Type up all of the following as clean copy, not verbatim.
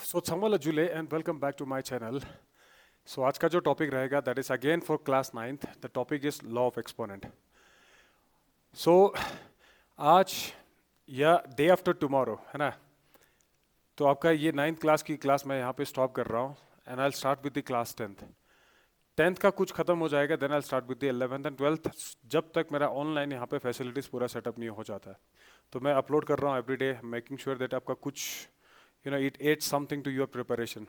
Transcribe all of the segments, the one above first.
सो छमल जुले and welcome back to my channel. So आज का जो टॉपिक रहेगा that is again for class 9th। The topic is law of exponent. So आज या डे आफ्टर टुमारो है ना, तो आपका ये 9th क्लास की क्लास मैं यहाँ पे स्टॉप कर रहा हूँ and I start with the class 10th का कुछ खत्म हो जाएगा, then I start with the 11th and 12th, जब तक मेरा ऑनलाइन यहाँ पे फैसिलिटीज़ पूरा सेटअप नहीं हो जाता है। तो मैं अपलोड कर रहा हूँ every day, making sure that आपका कुछ it adds something to your preparation.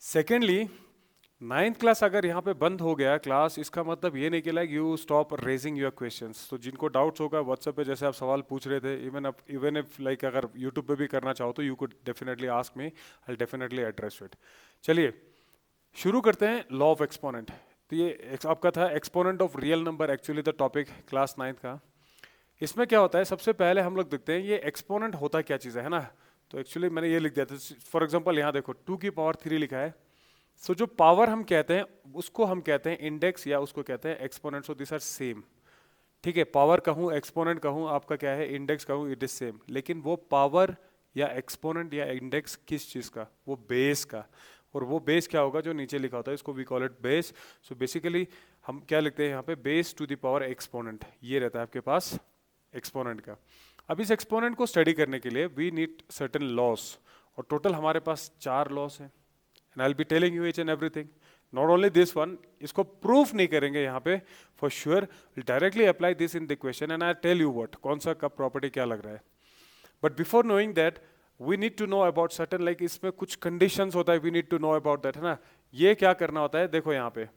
Secondly, 9th class अगर यहाँ पे बंद हो गया क्लास, इसका मतलब ये नहीं कि like you stop raising your questions. तो जिनको डाउट्स होगा व्हाट्सएप पे जैसे आप सवाल पूछ रहे थे, इवन इफ लाइक अगर यूट्यूब पे भी करना चाहो तो you could definitely ask me, I definitely address it. चलिए शुरू करते हैं लॉ ऑफ एक्सपोनेंट। तो ये आपका था exponent of real number, actually the topic class 9th का। इसमें क्या होता है, सबसे पहले हम लोग देखते हैं ये एक्सपोनेंट होता क्या चीज़ है ना। तो एक्चुअली मैंने ये लिख दिया था, फॉर एग्जांपल यहाँ देखो 2 की पावर 3 लिखा है। सो जो पावर हम कहते हैं उसको हम कहते हैं इंडेक्स या उसको कहते हैं exponent. So this are same, ठीक है। पावर कहूँ, एक्सपोनेंट कहूँ, आपका क्या है इंडेक्स कहूँ, इट इज सेम। लेकिन वो पावर या एक्सपोनेंट या इंडेक्स किस चीज़ का, वो बेस का। और वो बेस क्या होगा, जो नीचे लिखा होता है इसको we call it base. So basically हम क्या लिखते हैं यहाँ पे, base to the power exponent, ये रहता है आपके पास एक्सपोनेंट का। अब इस एक्सपोनेंट को स्टडी करने के लिए वी नीड सर्टेन लॉस, और टोटल हमारे पास 4 लॉस हैं and I will be telling you each and everything. Not only this one, इसको प्रूफ नहीं करेंगे यहाँ पे for sure, directly apply this in the question and I tell you what, कौन सा कब प्रॉपर्टी क्या लग रहा है। But before knowing that we need to know about certain, like इसमें कुछ कंडीशंस होता है, we need to know about that, है ना। ये क्या करना होता है, देखो यहाँ पे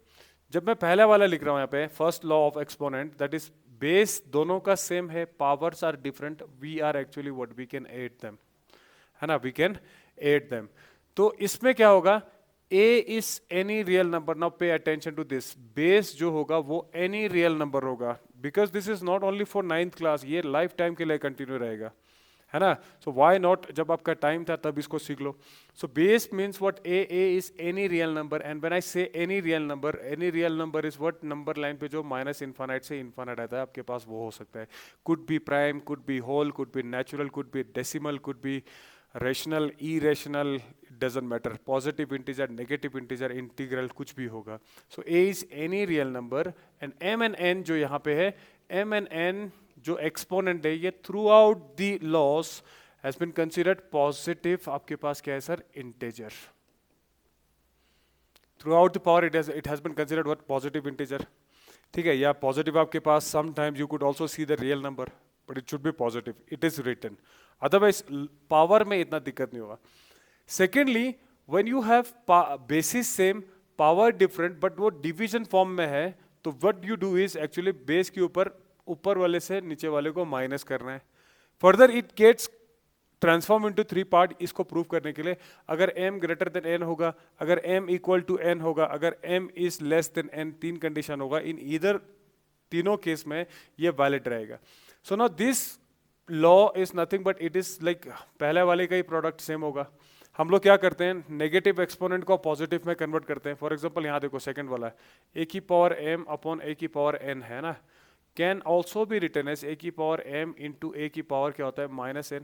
जब मैं पहला वाला लिख रहा हूँ यहाँ पे first law of exponent, that is base दोनों का सेम है, powers are different, we are actually what we can add them, है ना, वी कैन ऐड देम। तो इसमें क्या होगा, a is any real number. Now pay attention to this, base जो होगा वो एनी रियल नंबर होगा, because this is not only for 9th class, ये लाइफ टाइम के लिए कंटिन्यू रहेगा, है ना। सो व्हाई नॉट, जब आपका टाइम था तब इसको सीख लो। So base means what, A is any real number, and when I say any real number is what, number line पे जो माइनस इनफाइनाइट से इनफाइनाइट आता है आपके पास, वो हो सकता है। Could be prime, could be whole, could be natural, could be decimal, could be rational, irrational, doesn't matter, positive integer, negative integer, integral, कुछ भी होगा। So A is any real number and M and N जो यहाँ पे है, M and N जो exponent है, ये throughout the laws has been considered positive. आपके पास क्या है sir, integer. Throughout the power it has been considered what, positive integer, ठीक है। या पॉजिटिव आपके पास sometimes you could also see the real number, but it should be positive, it is written, otherwise power में इतना दिक्कत नहीं होगा। Secondly, when you have basis same, power different, but वो डिवीजन फॉर्म में है, तो what you do is actually base के ऊपर वाले से नीचे वाले को माइनस करना है। Further it gets transform into 3 part. इसको प्रूव करने के लिए अगर m ग्रेटर देन n होगा, अगर m इक्वल टू n होगा, अगर m is less than n, 3 condition होगा, इन ईदर तीनों केस में ये वैलिड रहेगा। So now this law is nothing but it is like पहले वाले का ही प्रोडक्ट सेम होगा। हम लोग क्या करते हैं, नेगेटिव एक्सपोनेंट को पॉजिटिव में कन्वर्ट करते हैं। फॉर एग्जांपल यहाँ देखो सेकंड वाला है, a की पावर m अपॉन a की पावर n, है ना, can also be written as a की पावर m इंटू a की पावर क्या होता है, माइनस n,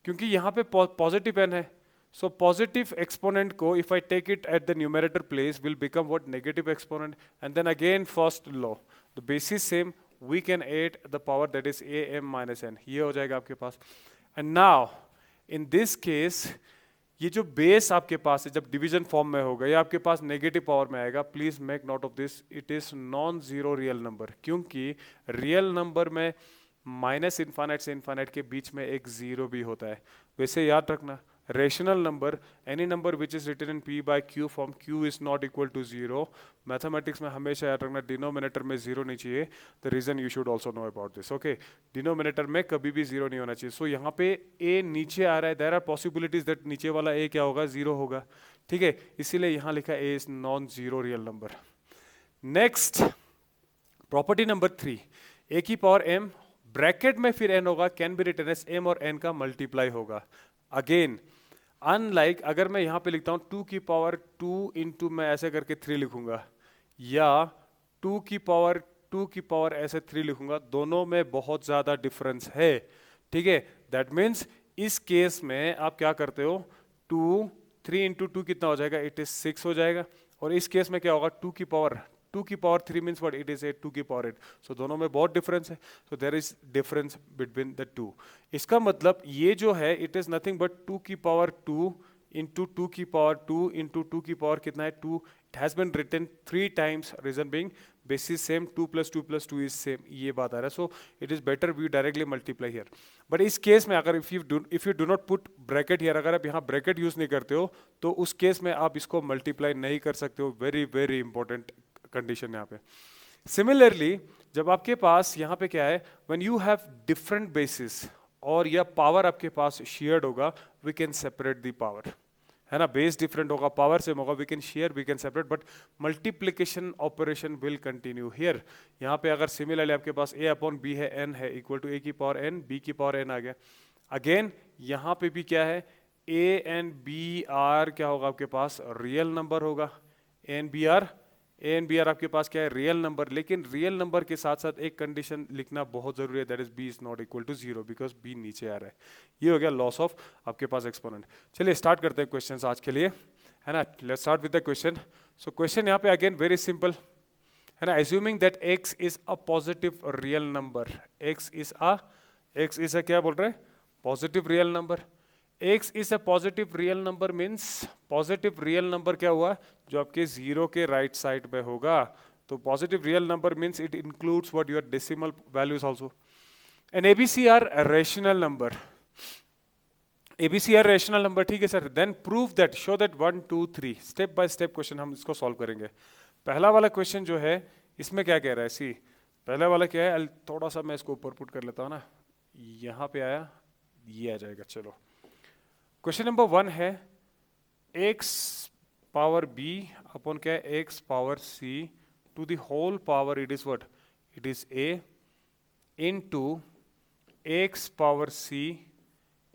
क्योंकि यहाँ पे पॉजिटिव n है। सो पॉजिटिव एक्सपोनेंट को if I take it at the numerator place will become what, negative exponent, and then again first law, the basis same, we can add the power that is a m minus n, ये हो जाएगा आपके पास। And now in this case ये जो base आपके पास है जब डिवीजन फॉर्म में होगा, या आपके पास नेगेटिव पावर में आएगा, please make note of this, it is non zero real number, क्योंकि रियल नंबर में माइनस इनफाइनाइट से इनफाइनाइट के बीच में एक जीरो भी होता है। वैसे याद रखना, rational number, any number which is written in p by q form, q is not equal to zero. Mathematics में हमेशा याद रखना डिनोमिनेटर में जीरो नहीं चाहिए, the reason you should also know about this, okay. Denominator में कभी भी जीरो नहीं होना चाहिए। सो यहाँ पे a नीचे आ रहा है, देयर आर पॉसिबिलिटीज दैट नीचे वाला a क्या होगा, जीरो होगा, ठीक है, इसीलिए यहाँ लिखा a is non zero real number. Next property number 3, a की पावर m ब्रैकेट में फिर n होगा, can be written as m और n का मल्टीप्लाई होगा। अगेन अनलाइक अगर मैं यहाँ पे लिखता हूँ 2 की पावर 2 इंटू मैं ऐसे करके 3 लिखूंगा, या 2 की पावर ऐसे 3 लिखूंगा, दोनों में बहुत ज्यादा डिफरेंस है, ठीक है। दैट मीन्स इस केस में आप क्या करते हो, 2 3 इंटू 2 कितना हो जाएगा, इट इज 6 हो जाएगा। और इस केस में क्या होगा, 2 की power 3 means what, it is 8, 2 की पावर 8। सो दोनों में बहुत डिफरेंस है, so there is difference between the two. इसका मतलब ये जो है इट इज नथिंग बट 2 की पावर 2 इंटू 2 की पावर 2 इंटू 2 की पावर कितना है 2। It has been written 3 times, reason being basis same, 2 + 2 is same, ये बात आ रहा है। So it is better we directly multiply here. But इस केस में अगर if you do not put bracket here, अगर आप यहाँ ब्रैकेट यूज नहीं करते हो तो उस केस में आप इसको मल्टीप्लाई नहीं कर सकते हो। वेरी वेरी इंपॉर्टेंट कंडीशन यहाँ पे। सिमिलरली जब आपके पास यहाँ पे क्या है, when you have different basis और या पावर आपके पास शेयर्ड होगा, we can separate the power, है ना। बेस डिफरेंट होगा, पावर सेम होगा, we can share, we can separate, but multiplication operation will continue here. यहाँ पे अगर सिमिलरली आपके पास a/b है, n है, इक्वल टू a की पावर n, b की पावर n आ गया। अगेन यहाँ पे भी क्या है, a एंड b आर क्या होगा आपके पास, रियल नंबर होगा। a एंड बी आर आपके पास क्या है, रियल नंबर। लेकिन रियल नंबर के साथ साथ एक कंडीशन लिखना बहुत जरूरी है, that is b is not equal to 0, because b नीचे आ रहा है। ये हो गया लॉस ऑफ आपके पास एक्सपोनेंट। चलिए स्टार्ट करते हैं क्वेश्चन आज के लिए, है ना। Let's start with the question. So question यहाँ पे अगेन वेरी सिंपल, है ना। Assuming that x is a positive real number, x is a क्या बोल रहे हैं, positive real number. x is a positive real number means positive real number क्या हुआ, जो आपके जीरो के राइट साइड पे होगा। तो positive real number means it includes what your decimal values also. And ABC are rational number, ABC are rational number, ठीक है sir. Then prove that, show that 1 2 3, step by step question हम इसको solve करेंगे। पहला वाला question जो है इसमें क्या कह रहा है, सी पहला वाला क्या है, थोड़ा सा मैं इसको ऊपर पुट कर लेता हूँ ना, यहाँ पे आया, ये आ जाएगा। चलो क्वेश्चन नंबर 1 है x पावर b अपॉन क्या है, x power c to the whole power, it is what, it is a into x power c,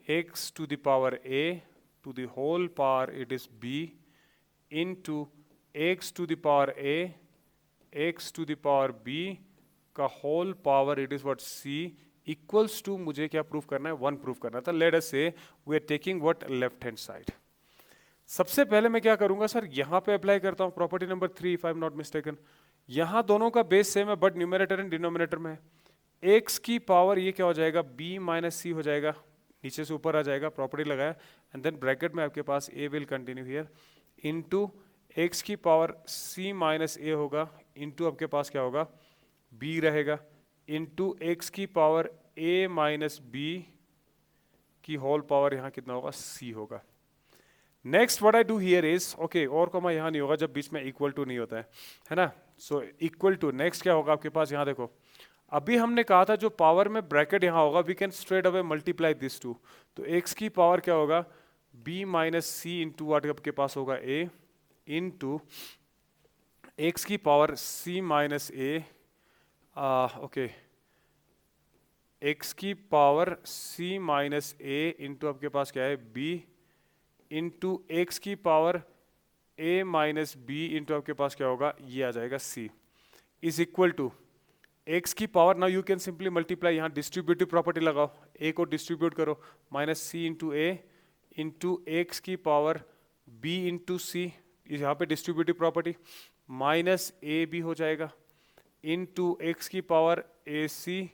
x to the power a to the whole power, it is b into x to the power a, x to the power b का whole power, it is what c, equals to, मुझे क्या proof करना है, 1 proof करना था। Let us से we are taking what, left hand side. सबसे पहले मैं क्या करूंगा सर, यहां पे अप्लाई करता हूं property number 3, if I am not mistaken. यहां दोनों का बेस सेम है बट न्यूमरेटर एंड डिनोमिनेटर में है। x की पावर ये क्या हो जाएगा, b माइनस c हो जाएगा, नीचे से ऊपर आ जाएगा, प्रॉपर्टी लगाया, एंड देन ब्रैकेट में आपके पास a will continue here into x की पावर c माइनस a होगा, इनटू आपके पास क्या होगा, b रहेगा, इंटू एक्स की पावर a माइनस बी की होल पावर, यहाँ कितना होगा, c होगा। Next what I do here is, okay, और कॉमा यहाँ नहीं होगा जब बीच में इक्वल टू नहीं होता है ना। सो इक्वल टू, नेक्स्ट क्या होगा आपके पास, यहाँ देखो, अभी हमने कहा था जो पावर में ब्रैकेट यहाँ होगा, we can straight away multiply this two. तो एक्स की पावर क्या होगा, b minus C into what आपके पास होगा a इंटू एक्स की power c minus a, okay, x की power c minus a into आपके पास क्या है, b इंटू एक्स की power a minus b into आपके पास क्या होगा, ये आ जाएगा c is equal to x की power, now you can simply multiply, यहाँ डिस्ट्रीब्यूटिव प्रॉपर्टी लगाओ, a को डिस्ट्रीब्यूट करो, minus c into a into x की पावर b इंटू c, यहाँ पे distributive property, minus a b हो जाएगा इंटू एक्स की पावर ए सी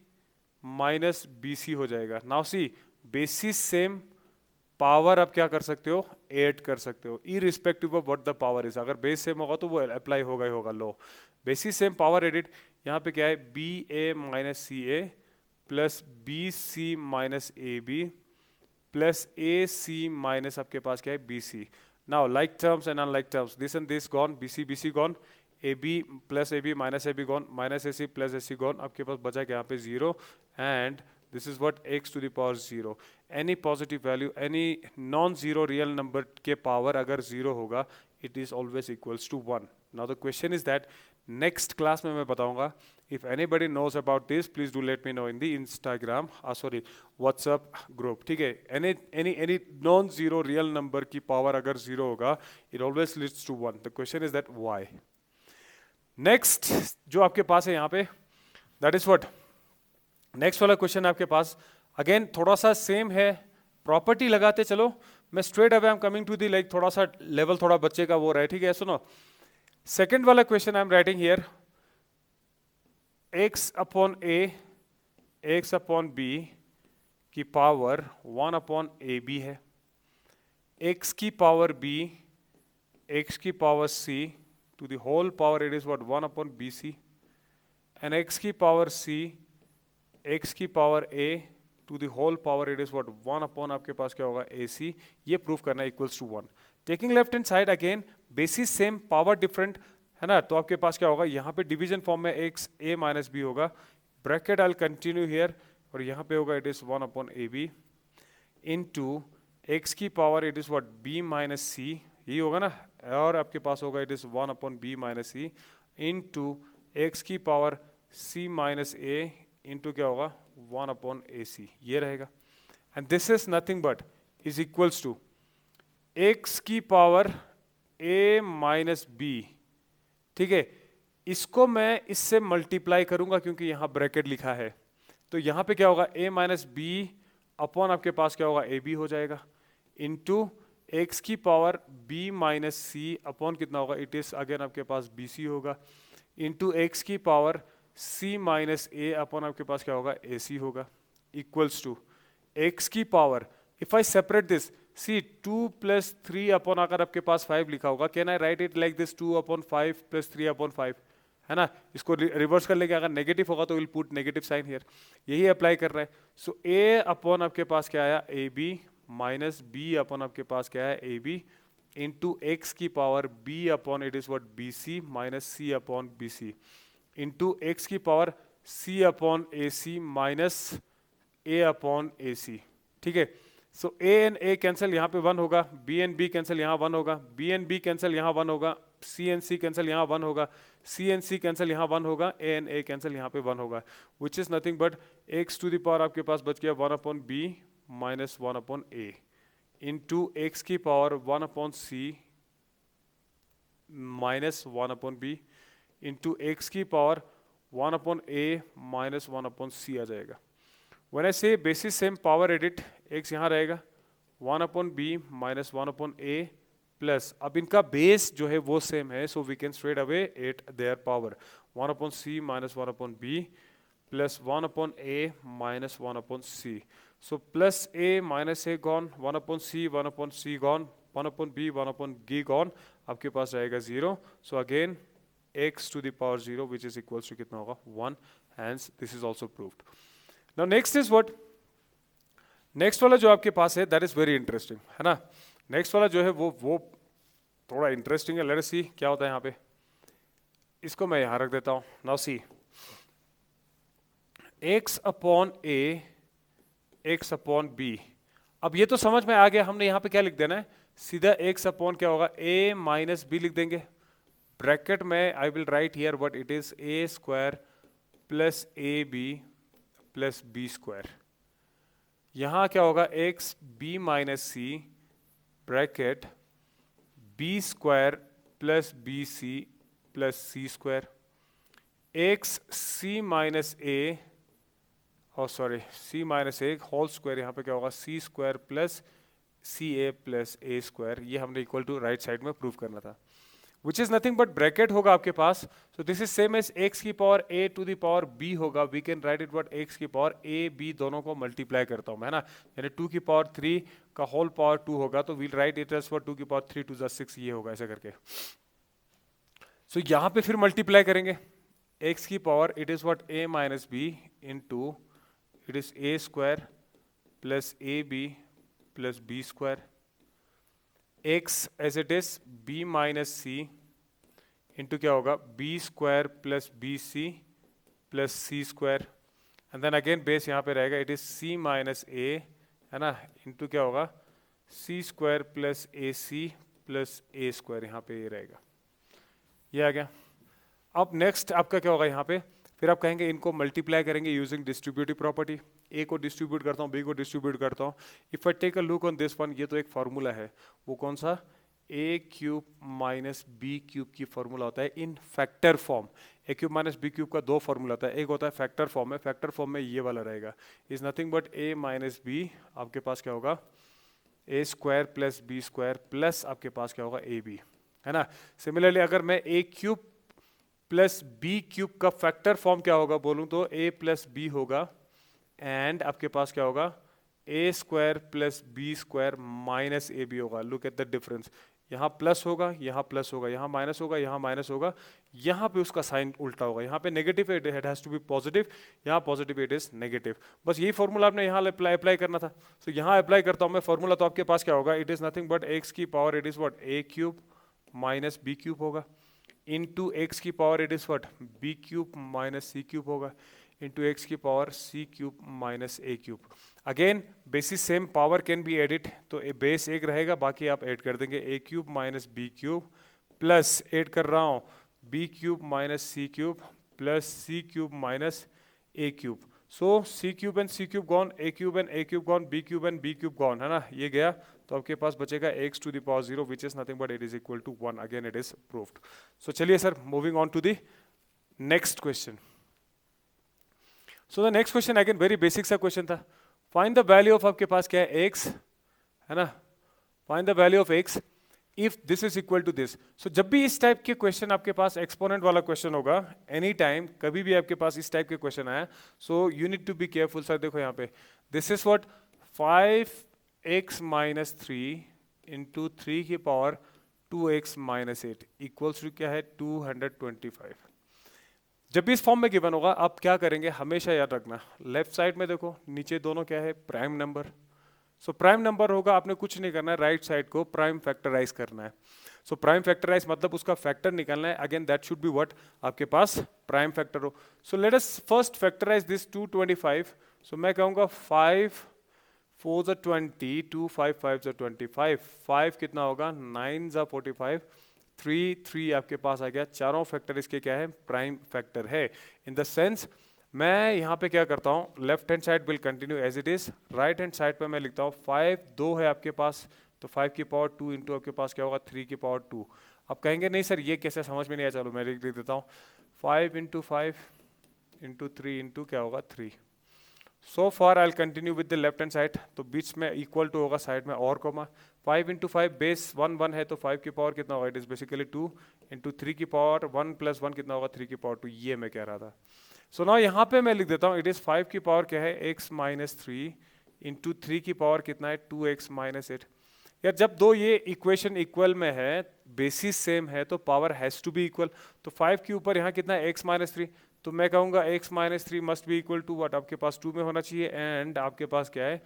माइनस बी सी हो जाएगा। Now see basis same, power आप क्या कर सकते हो, ऐड कर सकते हो, irrespective of what the power is. अगर बेस सेम होगा तो वो अप्लाई होगा ही होगा law. Basis same, power added, यहाँ पे क्या है, b a minus c A plus B C minus A B plus A C minus आपके पास क्या है, b c. Now like terms and unlike terms, this and this gone, b c gone, a B plus A B minus A b gone, minus a C plus A c gone, आपके पास बचा क्या यहाँ पे 0 and this is what, x to the power 0। Any positive value, any non zero real number के power अगर 0 होगा, it is always equals to 1। Now the question is that, next class में मैं बताऊंगा, if anybody knows about this please do let me know in the Instagram, sorry WhatsApp group, ठीक है। Any non zero real number की power अगर 0 होगा, it always leads to 1। The question is that why. Next जो आपके पास है यहाँ पे, दैट इज व्हाट, नेक्स्ट वाला क्वेश्चन आपके पास अगेन थोड़ा सा सेम है प्रॉपर्टी लगाते चलो, मैं straight away I am coming to the like थोड़ा सा लेवल थोड़ा बच्चे का वो रहा है, ठीक है। सुनो, सेकेंड वाला question I am writing here, x upon a x upon b की पावर 1 अपॉन ए बी है, x की पावर b x की power c to the whole power it is what 1 upon bc, and x की power c x की power a to the whole power it is what 1 upon आपके पास क्या होगा ac, ये prove करना equals to 1। Taking left hand side again, basis same power different है ना, तो आपके पास क्या होगा यहाँ पे डिवीजन फॉर्म में x a माइनस b होगा, bracket I will continue here, और यहाँ पे होगा it is 1 upon A B into x की power it is what b minus C, यही होगा ना, और आपके पास होगा it is 1 upon b minus C into x की power c minus a into क्या होगा 1 अपॉन ए सी, ये रहेगा। And this is nothing but is equals to X की पावर a माइनस बी, ठीक है। इसको मैं इससे मल्टीप्लाई करूंगा क्योंकि यहां ब्रैकेट लिखा है, तो यहां पे क्या होगा a माइनस बी अपॉन आपके पास क्या होगा ए बी हो जाएगा, इंटू एक्स की power b minus C upon कितना होगा इट इज अगेन आपके पास बी सी होगा, इंटू एक्स की power c minus A upon आपके पास क्या होगा ए सी होगा, इक्वल्स टू एक्स की power, if I separate this see 2 plus 3 upon अगर आपके पास 5 लिखा होगा, can I write it like this 2 upon 5 plus 3 upon 5, है ना। इसको रिवर्स कर लेंगे, अगर नेगेटिव होगा तो will put negative sign here, यही अप्लाई कर रहा है। सो ए अपॉन आपके पास क्या आया A B minus B upon आपके पास क्या है ए बी इंटू एक्स की power B upon it is what B C minus C upon B C into x की power C upon A C minus A upon A C, ठीक है। सो A and A cancel, यहाँ पे 1 होगा, B and B cancel, यहाँ 1 होगा, B and B cancel, यहाँ 1 होगा, सी एंड सी कैंसिल, यहाँ 1 होगा, सी एंड सी कैंसिल, यहाँ 1 होगा, ए एंड ए कैंसिल, यहाँ पे 1 होगा, which is nothing but X to the power आपके पास बच गया 1 upon B minus 1 upon A into x की power 1 upon C minus 1 upon B into x की power 1 upon A minus 1 upon C आ जाएगा। When I say basis same power edit, x यहाँ रहेगा 1 upon B minus 1 upon A plus, अब इनका base जो है वो सेम है, so we can straight away add their power 1 upon C minus 1 upon B plus 1 upon A minus 1 upon C, so plus A minus A gone, 1 upon C gone, 1 upon B 1 upon B gone, आपके पास रहेगा 0, so again x to the power 0 which is equals to कितना होगा 1, hence this is also proved. Now next is what? Next वाला जो आपके पास है that is very interesting, है ना। नेक्स्ट वाला जो है वो थोड़ा इंटरेस्टिंग है, लेट अस सी क्या होता है यहाँ पे। इसको मैं यहाँ रख देता हूँ। Now see x upon a x upon b, अब ये तो समझ में आ गया, हमने यहाँ पे क्या लिख देना है, सीधा x अपॉन क्या होगा a माइनस b लिख देंगे, ब्रैकेट में I will write here what it is a square plus A B plus B square, यहां क्या होगा X B minus C bracket B square plus B C plus C square, X C minus A और sorry C minus A whole square, यहां पे क्या होगा C square plus C A plus A square, ये हमने equal to right side में prove करना था, which is nothing but bracket होगा आपके पास, so this is same as x की power a to the power b होगा, we can write it what x की पावर a b दोनों को मल्टीप्लाई करता हूँ मैं, है ना, यानी 2 की पावर 3 का होल पावर 2 होगा, तो we'll write it as for 2 की पावर 3 to the 6, ये होगा ऐसे करके। so यहाँ पे फिर मल्टीप्लाई करेंगे x की power it is what a minus b into it is a square plus ab plus b square, x as it is b minus c into क्या होगा b square plus B C plus C square, and then again base यहाँ पे रहेगा it is c minus a, है ना, into क्या होगा c square plus A C plus A square, यहाँ पे ये रहेगा, ये आ गया। अब नेक्स्ट आपका क्या होगा यहाँ पे, फिर आप कहेंगे इनको मल्टीप्लाई करेंगे यूजिंग डिस्ट्रीब्यूटिव प्रॉपर्टी, ए को डिस्ट्रीब्यूट करता हूँ बी को डिस्ट्रीब्यूट करता हूँ, if I take a look on this one, ये तो एक फार्मूला है, वो कौन सा, A cube minus B cube की फॉर्मूला होता है in factor form, A cube minus B cube का दो फॉर्मूला होता है, एक होता है फैक्टर फॉर्म में, फैक्टर फॉर्म में ये वाला रहेगा, is nothing but A minus B, आपके पास क्या होगा A square plus B square plus आपके पास क्या होगा ए बी, है ना। सिमिलरली अगर मैं A cube plus B cube का फैक्टर फॉर्म क्या होगा बोलूं तो ए प्लस बी होगा, एंड आपके पास क्या होगा A square plus B square minus A B होगा। लुक एट द डिफरेंस, यहाँ प्लस होगा, यहाँ प्लस होगा, यहाँ माइनस होगा, यहाँ माइनस होगा, यहाँ पे उसका साइन उल्टा होगा, यहाँ पे negative it has to be positive, यहाँ पॉजिटिव इट इज नेगेटिव। बस यही फॉर्मूला आपने यहाँ अप्लाई करना था। तो यहाँ अप्लाई करता हूँ मैं फॉर्मूला, तो आपके पास क्या होगा, it is nothing but X की power it is what A cube minus B cube होगा, इंटू एक्स की power it is what B cube minus C cube होगा, इंटू एक्स की power C cube minus A cube. Again basis same, power can be added, तो base एक रहेगा, बाकी आप add कर देंगे A cube minus B cube plus add कर रहा हूँ B cube minus C cube plus C cube minus A cube. So C cube and C cube gone, A cube and A cube gone, B cube and B cube gone, है ना, ये गया। तो आपके पास बचेगा x to the power 0 which is nothing but it is equal to 1। Again it is proved. So चलिए sir, moving on to the next question. So the next question again very basic सा question था। Find the value of, आपके पास क्या है x, है ना, find the value of x if this is equal to this. So जब भी इस टाइप के क्वेश्चन आपके पास एक्सपोनेंट वाला क्वेश्चन होगा, एनी टाइम कभी भी आपके पास इस टाइप के क्वेश्चन आया, so you need to be careful. Sir देखो यहाँ पे this is what 5x minus 3 into 3 की power 2x minus 8 equals to क्या है 225। जब भी इस फॉर्म में गिवन होगा, आप क्या करेंगे हमेशा याद रखना, लेफ्ट साइड में देखो नीचे दोनों क्या है prime number. So prime number होगा, आपने कुछ नहीं करना है, राइट साइड को प्राइम फैक्टराइज करना है। सो प्राइम फैक्टराइज मतलब उसका फैक्टर निकालना है। Again that should be what, आपके पास प्राइम फैक्टर हो। So let us first factorize this 225। सो मैं कहूँगा 5 4 ज़ा 20, 2 5 5 ज़ा 25, 5 कितना होगा 9 ज़ा 45, 3 आपके पास आ गया। चारों फैक्टर इसके क्या है प्राइम फैक्टर है। इन द सेंस मैं यहाँ पे क्या करता हूँ, left hand side will continue as it is, right hand side पे मैं लिखता हूँ 5 2 है आपके पास, तो 5 की पावर 2 इंटू आपके पास क्या होगा 3 की पावर 2। अब कहेंगे नहीं सर ये कैसे, समझ में नहीं आया, चलो मैं लिख देता हूँ 5 इंटू 5 इंटू 3 इंटू क्या होगा 3। So far I will continue with the left hand side, तो बीच में इक्वल टू होगा साइड में और कोमा 5 इंटू 5 बेस 1 1 है, तो 5 की पावर कितना होगा, इट इज बेसिकली 2 इंटू 3 की पावर 1 प्लस 1 कितना होगा 3 की पावर 2, ये मैं कह रहा था। सो नाउ यहाँ पे मैं लिख देता हूँ इट इज 5 की पावर क्या है x माइनस 3 इंटू 3 की पावर कितना है 2x माइनस 8। यार जब दो ये इक्वेशन इक्वल में है, बेसिस सेम है, तो power has to be equal. तो 5 के ऊपर यहाँ कितना है x माइनस 3, तो मैं कहूँगा x minus 3 must be equal to what, आपके पास 2 में होना चाहिए, एंड आपके पास क्या है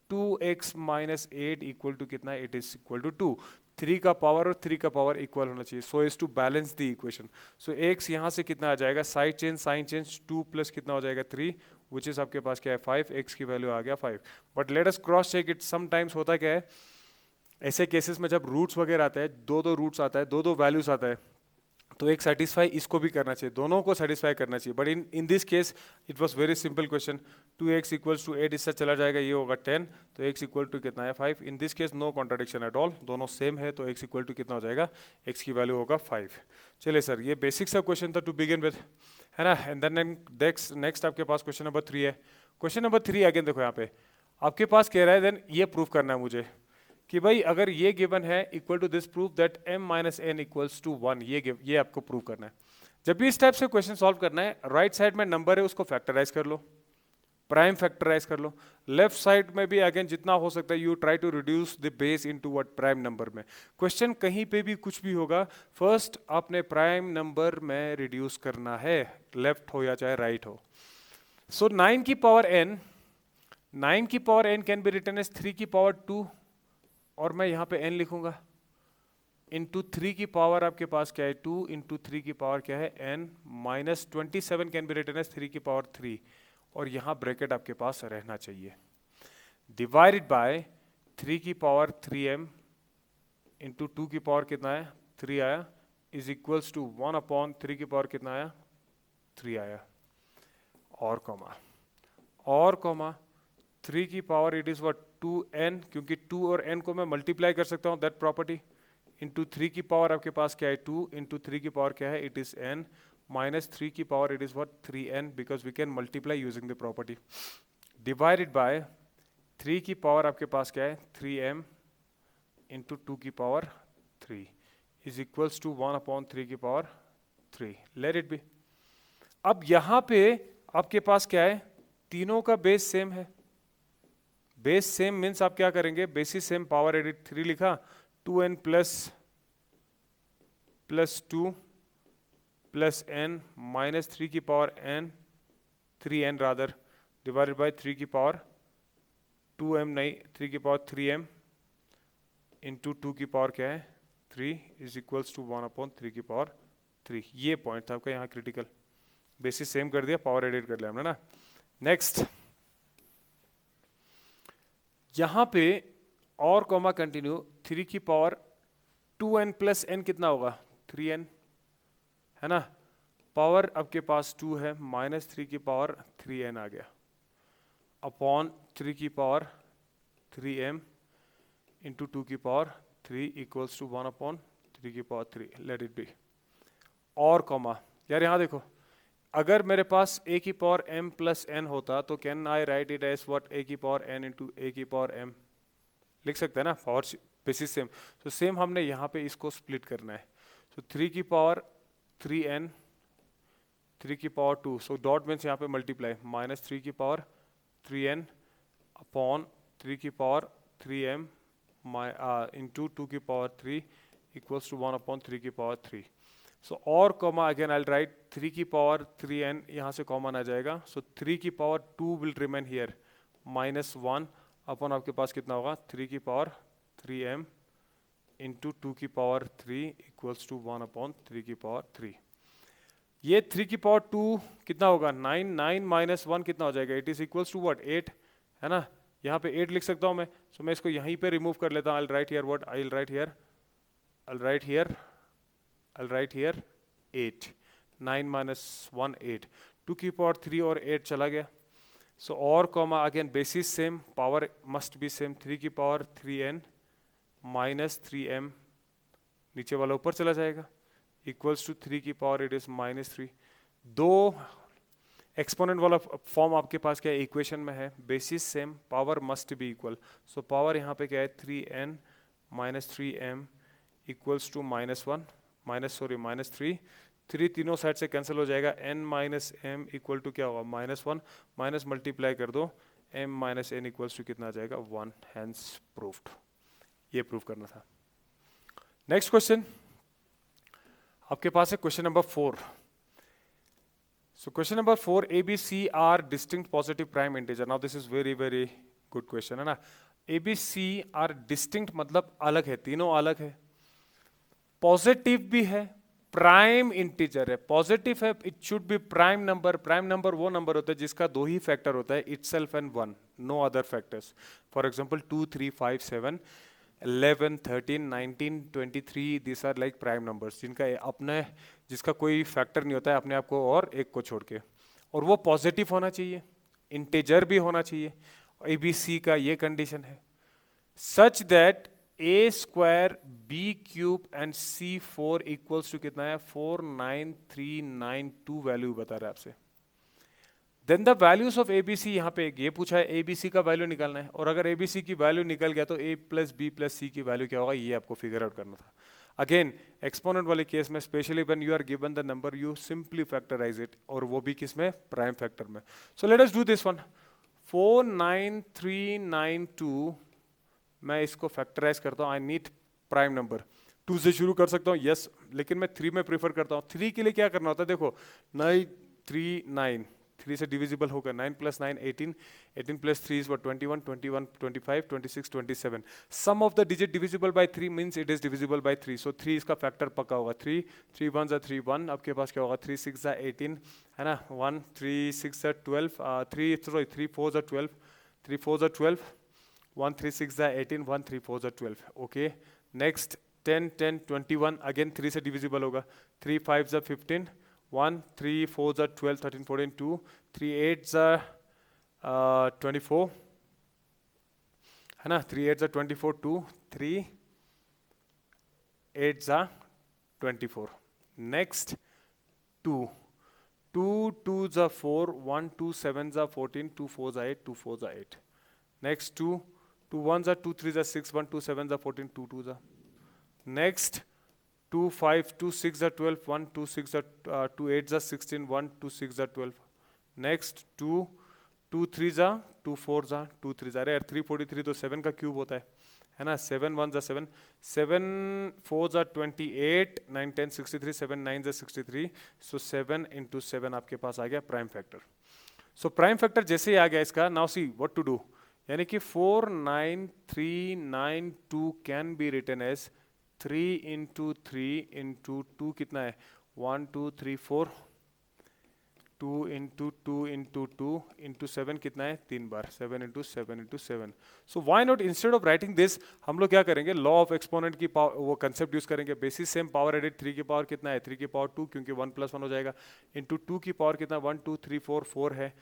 2x माइनस 8 इक्वल टू कितना है, इट इज इक्वल टू 2। 3 का पावर और 3 का पावर इक्वल होना चाहिए, so is to balance the equation. So x यहाँ से कितना आ जाएगा, side change sign change, 2 plus कितना हो जाएगा 3, विच इज आपके पास क्या है 5, x की वैल्यू आ गया 5। But let us cross check it, sometimes होता क्या है ऐसे केसेस में जब रूट्स वगैरह आते हैं, दो रूट्स आता है, दो वैल्यूज आता है, तो एक सेटिस्फाई इसको भी करना चाहिए, दोनों को सेटिस्फाई करना चाहिए। But in this case it was very simple question, 2x equals to 8 इससे चला जाएगा, ये होगा 10, तो x इक्वल टू कितना है 5। In this case no contradiction at all, दोनों सेम है, तो x इक्वल टू कितना हो जाएगा, x की वैल्यू होगा 5। चलिए सर ये बेसिक सा क्वेश्चन था टू बिगिन विद, है ना। एंड देन नेक्स्ट आपके पास क्वेश्चन नंबर 3 है। क्वेश्चन नंबर 3 अगेन देखो यहाँ पे आपके पास कह रहा है देन ये प्रूव करना है मुझे कि भाई अगर ये गिवन है equal to this, prove that m minus n equals to 1, ये आपको प्रूव करना है। जब भी इस टाइप से क्वेश्चन सॉल्व करना है, राइट साइड में नंबर है उसको फैक्टराइज कर लो, प्राइम फैक्टराइज कर लो। लेफ्ट साइड में भी अगेन जितना हो सकता है you try to reduce the base into what prime number में। क्वेश्चन कहीं पे भी कुछ भी होगा, फर्स्ट आपने प्राइम नंबर में रिड्यूस करना है, लेफ्ट हो या चाहे राइट हो। सो 9 की पावर n, 9 की power n can be written as 3 की पावर 2, और मैं यहाँ पे n लिखूंगा इंटू 3 की पावर आपके पास क्या है 2 इंटू 3 की पावर क्या है n minus 27 can be written as 3 की पावर 3, और यहाँ ब्रैकेट आपके पास रहना चाहिए, डिवाइडेड बाय 3 की पावर 3m इंटू 2 की पावर कितना है 3 आया, इज इक्वल्स टू 1 अपॉन 3 की पावर कितना आया 3 आया, और कॉमा 3 की power it is what 2n, क्योंकि 2 और n को मैं मल्टीप्लाई कर सकता हूँ, दैट प्रॉपर्टी, इंटू 3 की पावर आपके पास क्या है 2 इंटू 3 की पावर क्या है इट इज n minus 3 की power it is what 3n because we can multiply using the property divided by 3 की पावर आपके पास क्या है 3m into 2 की power 3 is equals to 1 upon 3 की पावर 3 let it be। अब यहां पे आपके पास क्या है तीनों का बेस सेम है। बेस सेम मीन्स आप क्या करेंगे बेसिस सेम पावर एडिट 3 लिखा 2n plus 2 plus n minus 3 की power n 3n rather divided by 3 की पावर 2m नहीं 3 की पावर 3m इंटू 2 की पावर क्या है 3 इज इक्वल्स टू 1 अपॉन 3 की पावर 3। ये पॉइंट था आपका यहाँ क्रिटिकल। बेसिस सेम कर दिया पावर एडिट कर लिया हमने ना। नेक्स्ट यहां पे और कॉमा कंटिन्यू 3 की पावर 2n प्लस n कितना होगा 3n है ना। पावर आपके पास 2 है माइनस 3 की पावर 3n आ गया अपॉन 3 की पावर 3m इंटू 2 की पावर 3 इक्वल्स टू 1 अपॉन 3 की पावर 3 लेट इट बी। और कॉमा यार यहाँ देखो अगर मेरे पास a की पावर m प्लस n होता तो can I write it as what a की पावर n इंटू a की पावर m लिख सकते हैं ना पावर बेसिस सेम। तो सेम हमने यहाँ पे इसको स्प्लिट करना है। तो 3 की पावर 3n 3 की पावर 2 सो डॉट मीन्स यहाँ पे मल्टीप्लाई माइनस 3 की पावर 3n अपॉन 3 की पावर 3m इंटू 2 की पावर 3 इक्वल्स टू 1 अपॉन 3 की पावर 3। सो और कॉमा अगेन आई राइट 3 की पावर 3n यहाँ से कॉमन आ जाएगा। सो 3 की power 2 will remain here minus 1 upon आपके पास कितना होगा 3 की पावर 3m इंटू 2 की पावर 3 इक्वल्स टू 1 अपॉन 3 की पावर 3। ये 3 की पावर 2 कितना होगा 9 9 माइनस 1 कितना हो जाएगा it is equals to what 8 है ना। यहाँ पे 8 लिख सकता हूँ मैं। सो मैं इसको यहीं पे रिमूव कर लेता हूँ। I write here what I write here 8 9 minus 1 8 2 की पावर 3 और 8 चला गया। सो और comma again basis same power must be same 3 की पावर 3n माइनस 3m नीचे वाला ऊपर चला जाएगा इक्वल्स टू 3 की पावर इट इज माइनस 3। दो एक्सपोनेंट वाला फॉर्म आपके पास क्या है इक्वेशन में है basis same power must be equal. So power यहाँ पे क्या है 3n minus 3m equals to minus 3 3 तीनों साइड से कैंसिल हो जाएगा n minus m equal to क्या होगा माइनस 1 माइनस मल्टीप्लाई कर दो m minus n equals to कितना आ जाएगा 1 हैंस प्रूफ्ड। ये प्रूफ करना था। नेक्स्ट क्वेश्चन आपके पास है question number 4। So question number 4 A, B, C are distinct positive prime integer. Now this is very good question है ना। A, B, C are distinct मतलब अलग है तीनों अलग है पॉजिटिव भी है प्राइम इंटीजर है। पॉजिटिव है it should be prime number. Prime number वो नंबर होता है जिसका दो ही फैक्टर होता है itself and one no other factors. For example 2 3 5 7 11 13 19 23 this are like prime numbers जिनका अपने जिसका कोई फैक्टर नहीं होता है अपने आप को और एक को छोड़ के। और वो पॉजिटिव होना चाहिए इंटीजर भी होना चाहिए। ABC का ये कंडीशन है such that a square b cube and c4 equals to कितना है 49392 वैल्यू बता रहा है आपसे। Then the values of ABC यहाँ पे ये पूछा है ABC का वैल्यू निकालना है और अगर ABC की वैल्यू निकल गया तो a प्लस b प्लस c की वैल्यू क्या होगा ये आपको फिगर आउट करना था। अगेन एक्सपोनेंट वाले केस में specially when you are given the number you simply factorize it और वो भी किस में प्राइम फैक्टर में। So let us do this one 49392 मैं इसको फैक्टराइज करता हूँ। आई नीड प्राइम नंबर 2 से शुरू कर सकता हूँ यस लेकिन मैं 3 में प्रीफर करता हूँ। 3 के लिए क्या करना होता है देखो 9 3 9 3 से डिविजिबल होगा 9 plus 9 18 18 plus 3 is 21 21 25 26 27 sum of the digit divisible by 3 means it is divisible by 3 so 3 इसका फैक्टर पक्का होगा 3 3 1 जा 3 1 आपके पास क्या होगा 3 6 जा 18 है ना 1 3 6 जा 12 3 सॉरी 3 4 जा 12 3 4 जा 12 1 3 6 जा 18 1 3 4 जा 12 ओके। नेक्स्ट 10 10 21 अगेन 3 से डिविजिबल होगा 3 5 जा 15 1 3 4 जा 12 13 14 2 3 8 जा 24 है ना 3 8 जा 24 2 3 8 जा 24। Next 2, 2 2s are 4, 1 2 7s are 14, 2 4s are 8, 2 4s are 8. Next 2, 2 1s are 2 3s are 6, 1 2 7s are 14, 2 2s are. Next 2 5 2 6 are 12, 1 2 6 are 2 8s are 16, 1 2 6 are 12. Next 2 2 3s are 2 4s are 2 3s. अरे यार 343 तो 7 का क्यूब होता है ना. 7 1s are 7, 7 4s are 28, 9 10 63, 7 9s are 63. So 7 into 7 आपके पास आ गया prime factor. So prime factor जैसे ही आ गया इसका, now see what to do. यानी कि 49392 can be written as 3 into 3 into 2 कितना है 1 2 3 4, 2 इंटू 2 इंटू 2 इंटू 7 कितना है 3 बार, 7 into 7 into 7. So why not instead of writing this हम लोग क्या करेंगे, लॉ ऑफ एक्सपोनेंट की वो कंसेप्ट यूज करेंगे. बेसिस सेम पावर एडेड 3 की पावर कितना है 3 की पावर 2 क्योंकि 1 + 1 हो जाएगा, इंटू 2 की पावर कितना 1 2 3 4 4 है,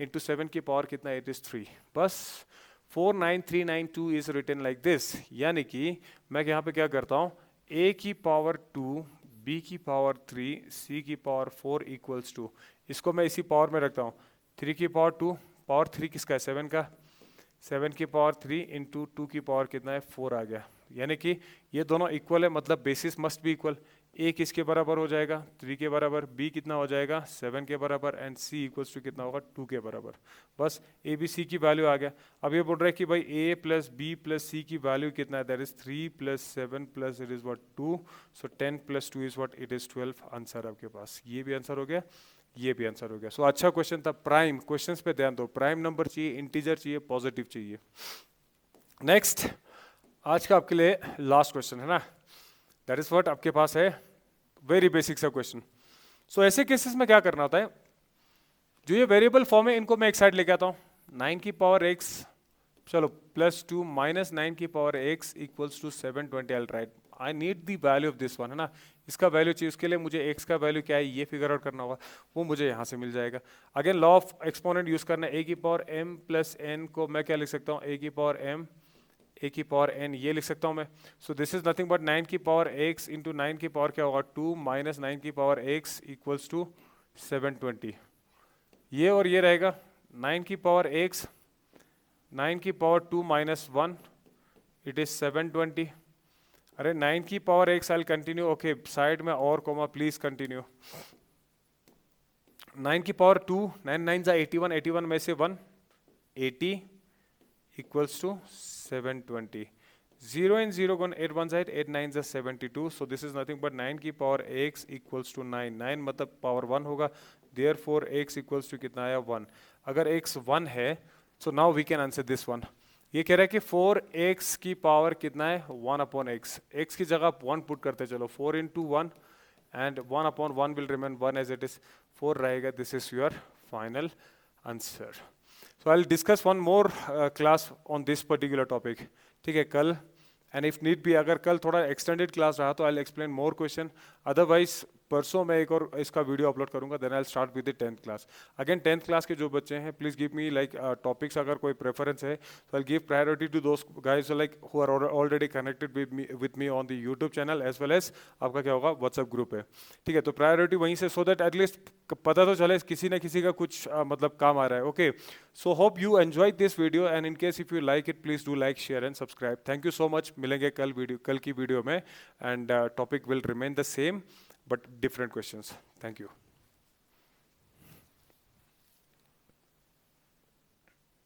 इंटू 7 की पावर कितना इट इज 3. बस 49392 इज रिटन लाइक दिस. यानी कि मैं यहाँ पे क्या करता हूँ, a की पावर 2, b की पावर 3, c की पावर 4 इक्वल्स टू, इसको मैं इसी पावर में रखता हूँ. 3 की पावर 2, पावर 3 किसका है 7 का, 7 की पावर 3 इंटू 2 की पावर कितना है 4 आ गया. यानी कि ये दोनों इक्वल है, मतलब basis must be equal. a किसके बराबर हो जाएगा 3 के बराबर, b कितना हो जाएगा 7 के बराबर, एंड c इक्वल्स टू कितना होगा 2 के बराबर. बस a b c की वैल्यू आ गया. अब ये बोल रहा है कि भाई a प्लस b प्लस c की वैल्यू कितना है, that is 3 plus 7 plus it is what 2. So 10 plus 2 is what it is 12. Answer आपके पास, ये भी आंसर हो गया, ये भी आंसर हो गया. सो अच्छा क्वेश्चन था. प्राइम क्वेश्चंस पे ध्यान दो, प्राइम नंबर चाहिए, इंटीजर चाहिए, पॉजिटिव चाहिए. नेक्स्ट आज का आपके लिए लास्ट क्वेश्चन है ना, दैट इज व्हाट आपके पास है वेरी बेसिक सा क्वेश्चन. सो ऐसे केसेस में क्या करना होता है, जो ये वेरिएबल फॉर्म है इनको मैं एक साइड लेके आता हूँ. 9 की पावर x, चलो प्लस 2 माइनस 9 की power x equals to 720. I write, I need the value of this one है ना, इसका वैल्यू चाहिए. उसके लिए मुझे x का वैल्यू क्या है ये फिगर आउट करना होगा, वो मुझे यहाँ से मिल जाएगा. Again law of exponent use करना है. a की पावर m प्लस n को मैं क्या लिख सकता हूँ, a की पावर m a की पावर n ये लिख सकता हूँ मैं. So this is nothing but 9 की पावर x इंटू 9 की पावर क्या होगा 2 माइनस 9 की पावर x इक्वल्स टू 720. ये और ये रहेगा 9 की पावर x, 9 की पावर 2 माइनस 1 इट इज 720. अरे 9 की power x I continue, okay side में और कोमा प्लीज कंटिन्यू. 9 की पावर 2, 9 9 जा 81, 81 में से 1 80 equals to 720. 0 and 0 gone 8 1 side, 8 9 is 72. So this is nothing but 9 की power x equals to 9. 9 मतलब power 1 होगा, therefore x equals to कितना आया 1. अगर x 1 है, so now we can answer this one. ये कह रहा है कि 4x की पावर कितना है 1 upon x. x की जगह 1 पुट करते चलो, 4 into 1 and 1 upon 1 will remain 1 as it is. 4 रहेगा. This is your final answer. So I'll discuss one more class on this particular topic. ठीक है कल, and if need be अगर कल थोड़ा extended class रहा तो I'll explain more question. Otherwise परसों मैं एक और इसका वीडियो अपलोड करूंगा. Then I start with the 10th class. Again 10th class के जो बच्चे हैं please give me like topics, अगर कोई प्रेफरेंस है तो I give priority to those guys like who are already connected with me on the YouTube channel as well as आपका क्या होगा व्हाट्सएप ग्रुप है. ठीक है, तो प्रायोरिटी वहीं से, सो दैट एटलीस्ट पता तो चले किसी ना किसी का कुछ मतलब काम आ रहा है. Okay, so hope you enjoy this video and in case if you like it please do like share and subscribe. Thank you so much. मिलेंगे कल की वीडियो में, and topic will remain the same but different questions. Thank you.